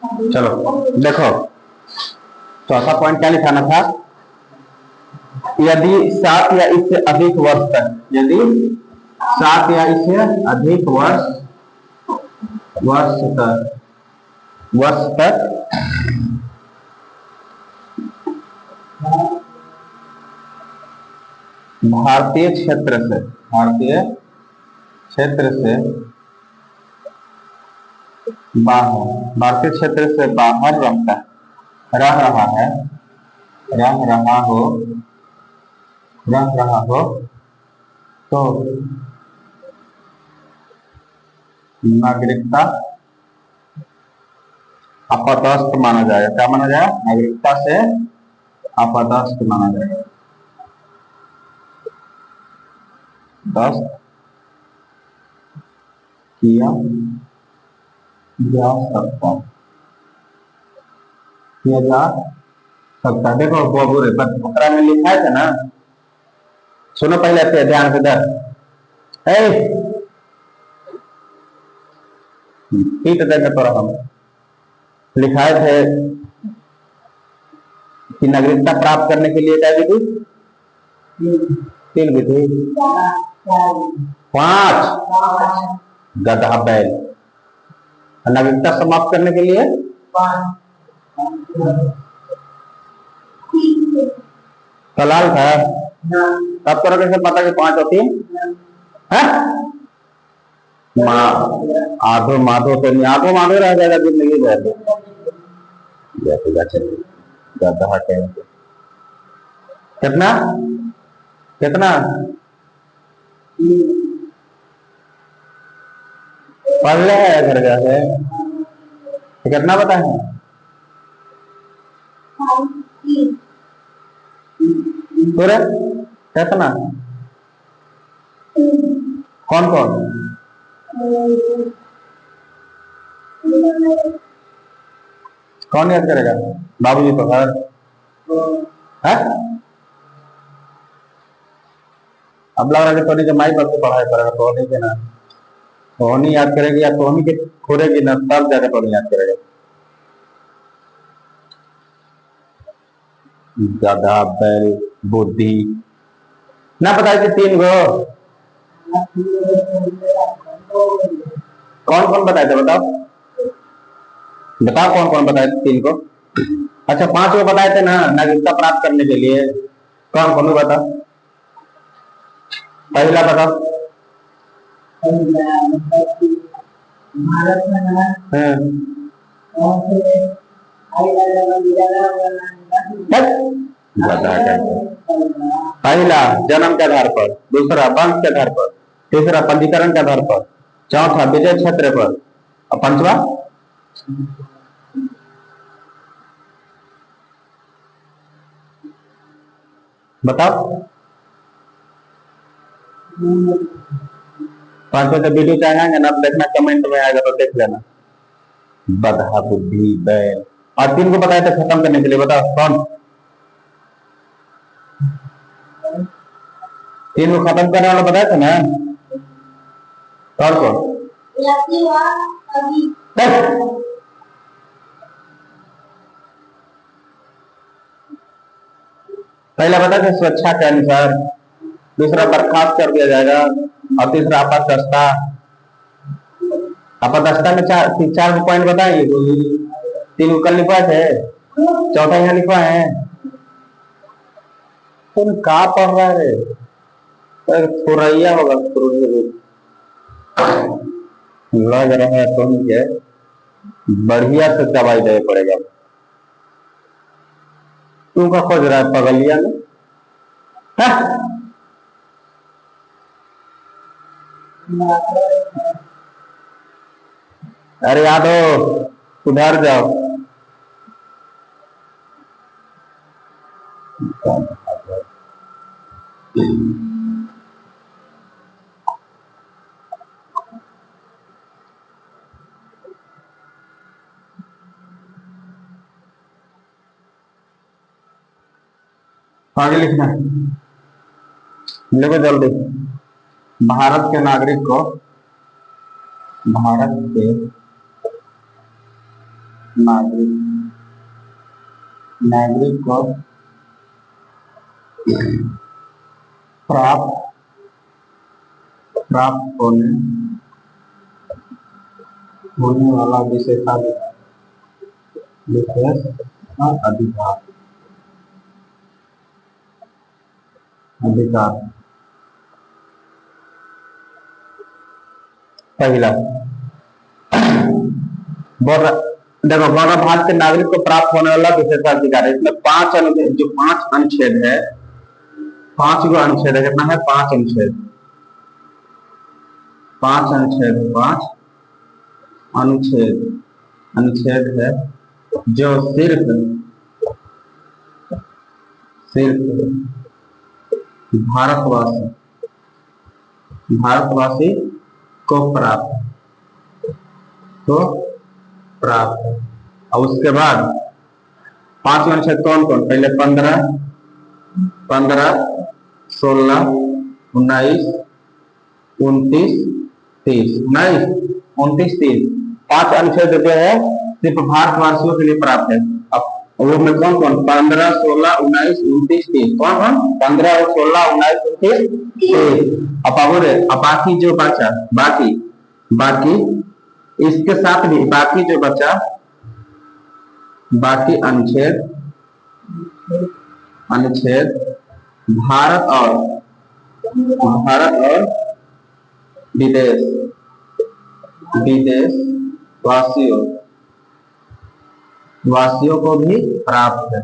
चलो देखो, चौथा पॉइंट क्या लिखाना था? यदि 7 या इससे अधिक वर्ष तक, यदि 7 या इससे अधिक वर्ष तक भारतीय क्षेत्र से बाहर रह रहा हो तो नागरिकता अपदस्थ माना जाएगा। क्या माना जाएगा? नागरिकता से अपदस्थ माना जाएगा। दस्त किया जा सकता। देखो बोरे पत्रा में लिखा है ना, सुनो पहले से ध्यान से दर पीट देंगे तो हम लिखाए थे कि नागरिकता प्राप्त करने के लिए क्या विधि? 3 विधि। 5 गधा बैल। नागरिकता समाप्त करने के लिए कलाल था। तब तो कैसे पता कि 5 और 3 है? आधो माधो तो नहीं, आधो माधो रह जाएगा जिंदगी भर। गधा कितना पढ़ ले है घर जाके कितना पता है? पूरे कितना? कौन याद करेगा? बाबूजी तो हर है? अब लग रहा है टोनी के माई बाप को पढ़ाई करेगा, टोनी के ना टोनी याद करेगी या टोनी के खोरेगी ना, तब जाकर टोनी याद करेगा। गधा बैल बुद्धि ना बताए थे 3 गो। कौन कौन बताए थे? बताओ कौन कौन बताए थे 3 को? अच्छा 5 को बताए थे ना नागरिकता प्राप्त करने के लिए। कौन कौन बताओ? पहला बताओ। पहला जन्म के आधार पर, दूसरा वंश के आधार पर, तीसरा पंजीकरण के आधार पर, चौथा विजय क्षेत्र पर और 5वां बताओ। 5वां तो वीडियो चाहेंगे ना, देखना कमेंट में आएगा तो देख लेना। बधा बुद्धि बैल और 3 को बताया था खत्म करने के लिए। बताओ कौन? 3 को खत्म करने वाला बताया था ना, कौन कौन? पहला बता था स्वेच्छा के अनुसार, दूसरा बर्खास्त कर दिया जाएगा और तीसरा अपदस्था में 4 पॉइंट बताएंगे। 3 को कल लिखवा है, चौथा यहाँ लिखवा है। तुम कहा पढ़ रहा है? थोड़ैया होगा लग रहा है तो मुझे बढ़िया से दवाई देना पड़ेगा। तू का खोज रहा है पगलिया में? अरे यादव उधर जाओ। आगे लिखना है, लिखो जल्दी। भारत के नागरिक को नागरिक नागरिक को प्राप्त प्राप्त होने वाला विशेषाधिकार अधिकार अधिकार। पहला देखो, भारत के नागरिक को प्राप्त होने वाला विशेषाधिकार, इसमें जो 5 अनुच्छेद है, 5 गो अनुच्छेद है। कितना है? 5 अनुच्छेद, 5 अनुच्छेद, 5 अनुच्छेद अनुच्छेद है जो सिर्फ भारतवासी को प्राप्त है। और उसके बाद 5 अनुच्छेद कौन कौन? पहले 15, 16, 19, 29, 30, 5 अनुच्छेद जो है सिर्फ भारतवासियों के लिए प्राप्त है। अब वो में कौन कौन? 15, 16, 19, 29, 30, कौन कौन? 15, 16, 19, 29, 30। अब बाकी जो बचा, बाकी इसके साथ भी बाकी जो बचा, बाकी अनुच्छेद भारत और विदेश वासियों को भी प्राप्त है।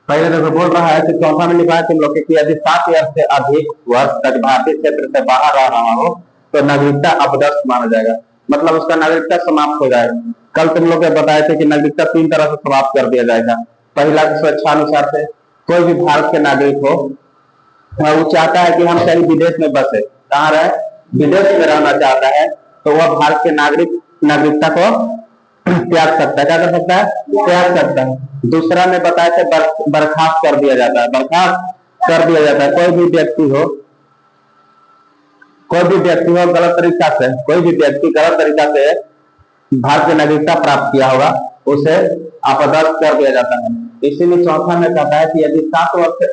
पहले देखो बोल रहा है कि चौथा में लिखा है तुम लोग कि यदि 7 वर्ष से अधिक वर्ष तक भारतीय क्षेत्र से बाहर रह रहा हो तो नागरिकता अपदस्थ माना जाएगा, मतलब उसका नागरिकता समाप्त हो जाएगा। कल तुम लोग बताए थे कि नागरिकता 3 तरह से समाप्त कर दिया जाएगा। पहला स्वेच्छानुसार से कोई भी भारत के नागरिक हो, वो चाहता है कि हम कहीं विदेश में बसे, कहाँ रहे? विदेश में रहना चाहता है, तो वह भारत के नागरिकता को त्याग सकता है। क्या कर सकता है? त्याग सकता है। दूसरा में बताया थे बर्खास्त कर दिया जाता है। कोई भी व्यक्ति गलत तरीका से भारत की नागरिकता प्राप्त किया होगा, उसे अपदस्थ कर दिया जाता है। इसीलिए चौथा में कहता है कि यदि 7 वर्ष से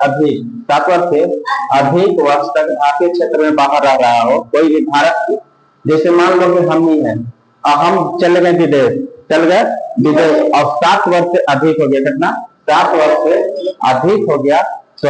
अधिक वर्ष तक भारतीय क्षेत्र में बाहर रह रहा हो कोई भी भारत, जैसे मान लो कि हम ही हैं, हम चले गए विदेश और 7 वर्ष से अधिक हो गया। कितना? 7 वर्ष से अधिक हो गया तो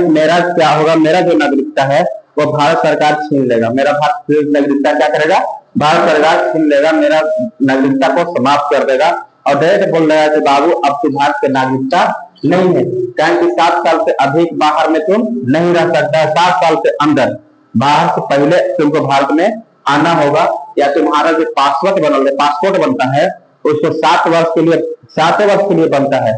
मेरा क्या होगा? मेरा जो नागरिकता है वो भारत सरकार छीन लेगा। मेरा भारत नागरिकता क्या करेगा? भारत सरकार छीन लेगा, मेरा नागरिकता को समाप्त कर देगा और डायरेक्ट बोल रहा है कि बाबू अब तुम भारत की नागरिकता नहीं है, क्योंकि 7 साल से अधिक बाहर में तुम नहीं रह सकता। 7 साल से अंदर, बाहर से पहले तुमको भारत में आना होगा, या तुम्हारा जो पासपोर्ट बनता है उसको 7 वर्ष के लिए बनता है।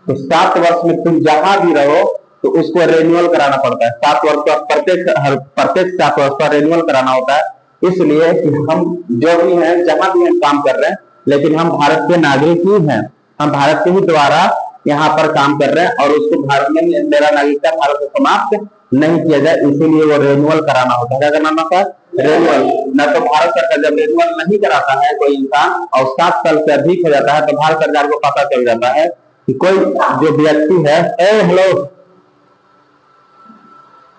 तो 7 वर्ष में तुम जहां भी रहो तो उसको रिन्यूअल कराना पड़ता है। 7 वर्ष का प्रत्येक 7 वर्ष का रिन्यूअल कराना होता है। इसलिए कि हम जो भी हैं, जहां भी हम काम कर रहे हैं, लेकिन हम भारत के नागरिक ही हैं, हम भारत के ही द्वारा यहाँ पर काम कर रहे हैं और उसको भारत में मेरा नागरिकता भारत से समाप्त नहीं किया जाए, इसीलिए वो रिन्यूअल कराना होता है। क्या कराना होता है? रिन्यूअल। न तो भारत सरकार जब रिन्यूअल नहीं कराता है कोई इंसान और 7 साल से अधिक हो जाता है तो भारत सरकार को पता चल जाता है कि कोई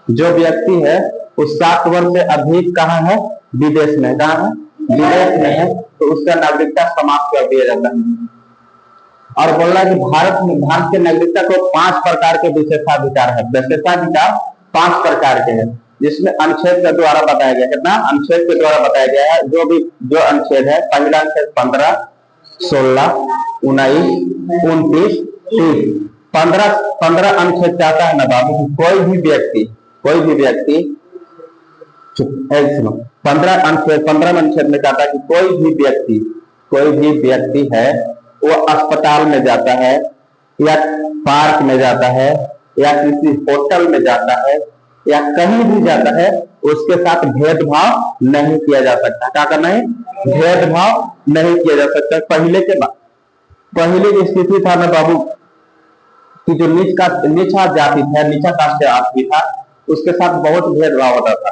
जो व्यक्ति है उस 7 वर्ष से अधिक कहाँ है? विदेश में। कहाँ है? विदेश में है, तो उसका नागरिकता समाप्त कर दिया जाता है। और बोल रहा है कि भारत के नागरिकता को 5 प्रकार के विशेषाधिकार है। विशेषाधिकार 5 प्रकार के हैं, जिसमें अनुच्छेद के द्वारा बताया गया। कितना? अनुच्छेद के द्वारा बताया गया है। जो अनुच्छेद है, पहला अनुच्छेद 15, 16, 19, 29, 30। 15 अनुच्छेद चाहता है ना बाबू, कोई भी व्यक्ति 15 अनुच्छेद में कहता है कि कोई भी व्यक्ति है, वो अस्पताल में जाता है या पार्क में जाता है या किसी होटल में जाता है या कहीं भी जाता है, उसके साथ भेदभाव नहीं किया जा सकता। क्या करना है? भेदभाव नहीं किया जा सकता। पहले की स्थिति था ना बाबू कि जो नीचा जाति था, नीचा कास्ट आदमी था, उसके साथ बहुत भेदभाव होता था।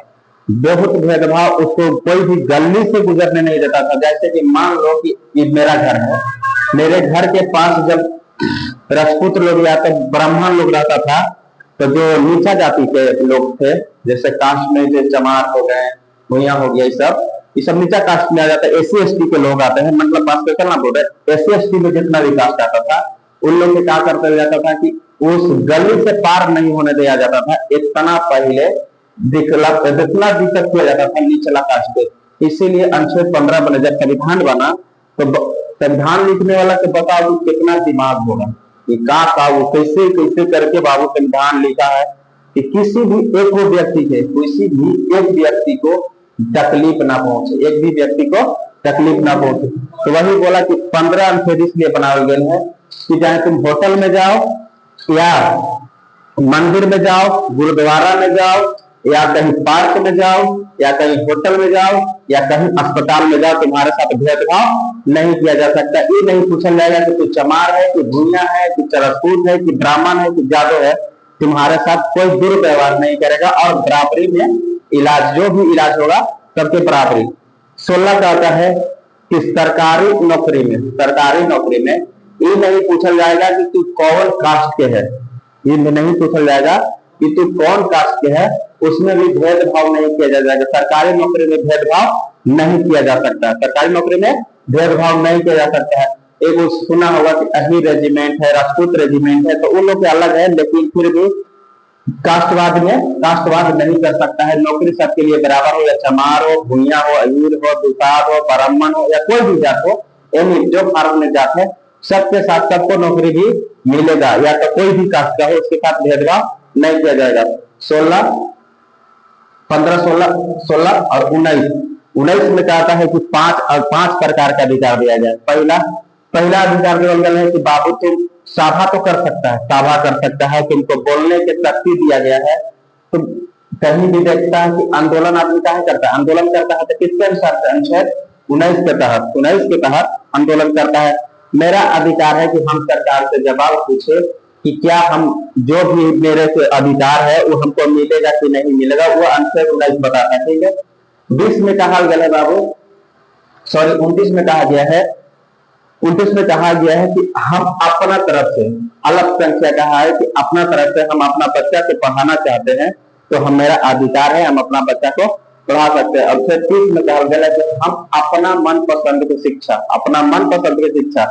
बहुत भेदभाव, उसको कोई भी गली से गुजरने नहीं देता था। जैसे कि मान लो कि ये मेरा घर है, मेरे घर के पास जब राजपूत लोग या तो ब्राह्मण लोग रहता था, तो जो नीचा जाति के लोग थे, जैसे कास्ट में जो चमार हो गए, भूया हो गया, ये सब नीचा कास्ट में आ जाता है। एससी एसटी के लोग आते हैं, मतलब बात पे करना बोल रहे, एससी एसटी में जितना भी कास्ट आता था, उन लोग क्या करते जाता था कि उस गली से पार नहीं होने दिया जाता था। इतना पहले दिखला इतना दिक्कत किया जाता था निचला कास्ट पे। इसीलिए अनुच्छेद 15 बने। जब संविधान बना तो संविधान लिखने वाला के बताओ कितना दिमाग होगा कि का वो कैसे कैसे करके बाबू संविधान लिखा है कि किसी भी एक व्यक्ति के, किसी भी एक व्यक्ति को तकलीफ ना पहुंचे, एक भी व्यक्ति को तकलीफ ना पहुंचे। तो वही बोला कि 15 अनुच्छेद इसलिए बनाए गए हैं कि चाहे तुम होटल में जाओ या मंदिर में जाओ, गुरुद्वारा में जाओ, या कहीं पार्क में जाओ, या कहीं होटल में जाओ, या कहीं अस्पताल में जाओ, तुम्हारे साथ भेदभाव नहीं किया जा सकता। ये नहीं पूछा जाएगा कि तू चमार है, कि भूया है, कि चरसपूत है, कि ब्राह्मण है, कि जादव है। तुम्हारे साथ कोई दुर्व्यवहार नहीं करेगा और बराबरी में इलाज, जो भी इलाज होगा सबके बराबरी। 16 का आता है कि सरकारी नौकरी में ये नहीं पूछा जाएगा कि तू कौन कास्ट के है, ये नहीं पूछा जाएगा कि तू कौन कास्ट के है, उसमें भी भेदभाव नहीं किया जाएगा। सरकारी नौकरी में भेदभाव नहीं किया जा सकता, सरकारी नौकरी में भेदभाव नहीं किया जा सकता है। एक सुना होगा कि अहीर रेजिमेंट है, राजपूत रेजिमेंट है, तो उन लोग के अलग है, लेकिन फिर भी कास्टवाद नहीं कर सकता है। नौकरी सबके लिए बराबर हो, या चमार हो, भूया हो, अहीर हो, दुसाद हो, ब्राह्मण हो, या कोई भी जात हो, यानी जो भारत में जात है सबके साथ सबको नौकरी भी मिलेगा, या तो कोई भी कास्ट का हो उसके साथ भेदभाव नहीं किया जाएगा। 16, 15, 16 और 19 में कहता है कि 5 प्रकार का अधिकार दिया जाए। पहला अधिकार केवल है कि बाबू तुम सभा तो कर सकता है, सभा कर सकता है, तुमको बोलने की शक्ति दिया गया है। तुम कहीं भी देखता है कि आंदोलन आदमी क्या करता है, आंदोलन करता है तो किसके अनुसार से, अनुच्छेद 19 के तहत आंदोलन करता है। मेरा अधिकार है कि हम सरकार से जवाब पूछे कि क्या हम जो भी मेरे से अधिकार है वो हमको मिलेगा कि नहीं मिलेगा, वो अनुच्छेद 19 बताता है। ठीक है। 20 में कहा गया है बाबू, सॉरी 29 में कहा गया है, 29 में कहा गया है कि हम अपना तरफ से, अलग संख्या कहा है कि अपना तरफ से हम अपना बच्चा को पढ़ाना चाहते हैं तो हम, मेरा अधिकार है, हम अपना बच्चा को पढ़ा सकते हैं। अब 30 में कहा गया है कि हम अपना मनपसंद की शिक्षा, अपना मनपसंद की शिक्षा,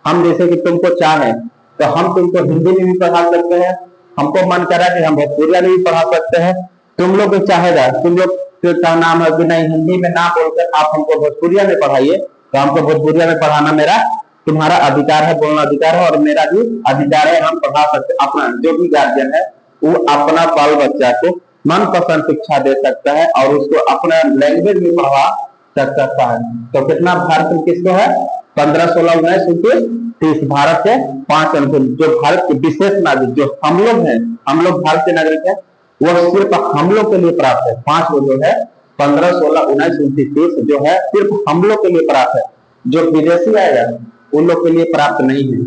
हम जैसे कि तुमको चाहें तो हम तुमको हिंदी में भी पढ़ा सकते हैं, हमको मन करा कि हम भोजपुरिया में भी पढ़ा सकते हैं, तुम लोग चाहेगा, तुम लोग का नाम है कि नहीं हिंदी में ना बोलकर आप हमको भोजपुरिया में पढ़ाइए, तो हमको भोजपुरिया में पढ़ाना मेरा तुम्हारा अधिकार है, बोलना अधिकार है, और मेरा भी अधिकार है, हम पढ़ा सकते। अपना जो भी गार्जियन है वो अपना बाल बच्चा को मनपसंद शिक्षा दे सकता है और उसको अपना लैंग्वेज में पढ़ा सकता है। तो कितना भारत में किसको है, 15, 16, 19, 29, 30 भारत के 5 अनुच्छेद। जो भारत के विशेष नागरिक जो हम लोग हैं, हम लोग भारत के नागरिक हैं, वो सिर्फ हम लोग के लिए प्राप्त है। 5 जो है 15, 16, 19, 29, 30 जो है सिर्फ हम लोग के लिए प्राप्त है। जो विदेशी आएगा उन लोग के लिए प्राप्त नहीं है।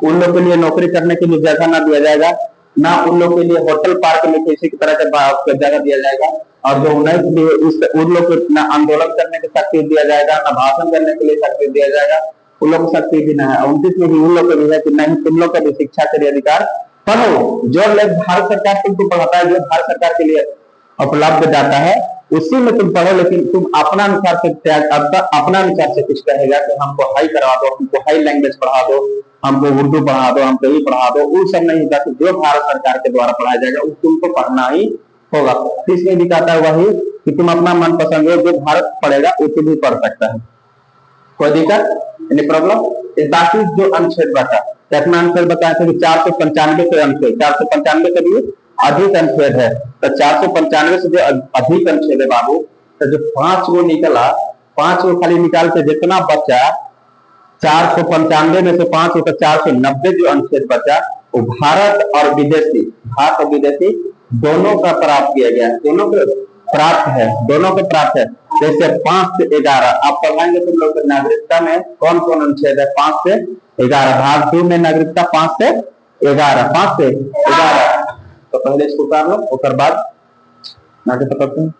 उन लोग के लिए नौकरी करने के लिए जगह ना दिया जाएगा, ना उन लोग के लिए होटल पार्क में किसी की तरह का जगह दिया जाएगा। और जो 19 उन लोग को ना आंदोलन करने की शक्ति दिया जाएगा, ना भाषण करने के लिए शक्ति दिया जाएगा, उन लोग को शक्ति भी ना है। 29 में भी उन लोग को भी है कि नहीं तुम लोग का भी शिक्षा के लिए अधिकार, पढ़ो जो लोग भारत सरकार तुमको पढ़ाता है, जो भारत सरकार के लिए उपलब्ध जाता है उसी में तुम पढ़ो, लेकिन तुम अपना अनुसार से अपना अनुसार से कुछ कहेगा कि हमको हाई करवा दो, हमको हाई लैंग्वेज पढ़ा दो, हमको उर्दू पढ़ा दो, हमको ये पढ़ा दो, वो सब नहीं होगा। जो भारत सरकार के द्वारा पढ़ाया जाएगा वो तुमको पढ़ना ही होगा। इसमें भी कहता है वही कि तुम अपना मनपसंद हो, जो भारत पढ़ेगा उसे भी पढ़ सकता है, कोई दिक्कत नहीं, प्रॉब्लम। बाकी जो अनुच्छेद बचा, कितना अनुच्छेद बताया था कि 495 के अनुच्छेद, 495 से भी अधिक अनुच्छेद है। तो 495 से जो अधिक अनुच्छेद है बाबू, तो जो 5 गो निकला, 5 गो खाली निकाल के जितना बचा 495 में से 5 होता 490 जो अनुच्छेद बचा वो भारत और विदेशी दोनों का प्राप्त किया गया, दोनों के प्राप्त है। जैसे 5 से 11 आप पढ़ाएंगे तुम लोग नागरिकता में कौन कौन अनुच्छेद है, 5 से 11 भाग 2 में नागरिकता 5 से 11 तो पहले इसको उतार लो, उसके बाद आगे पकड़ते हैं।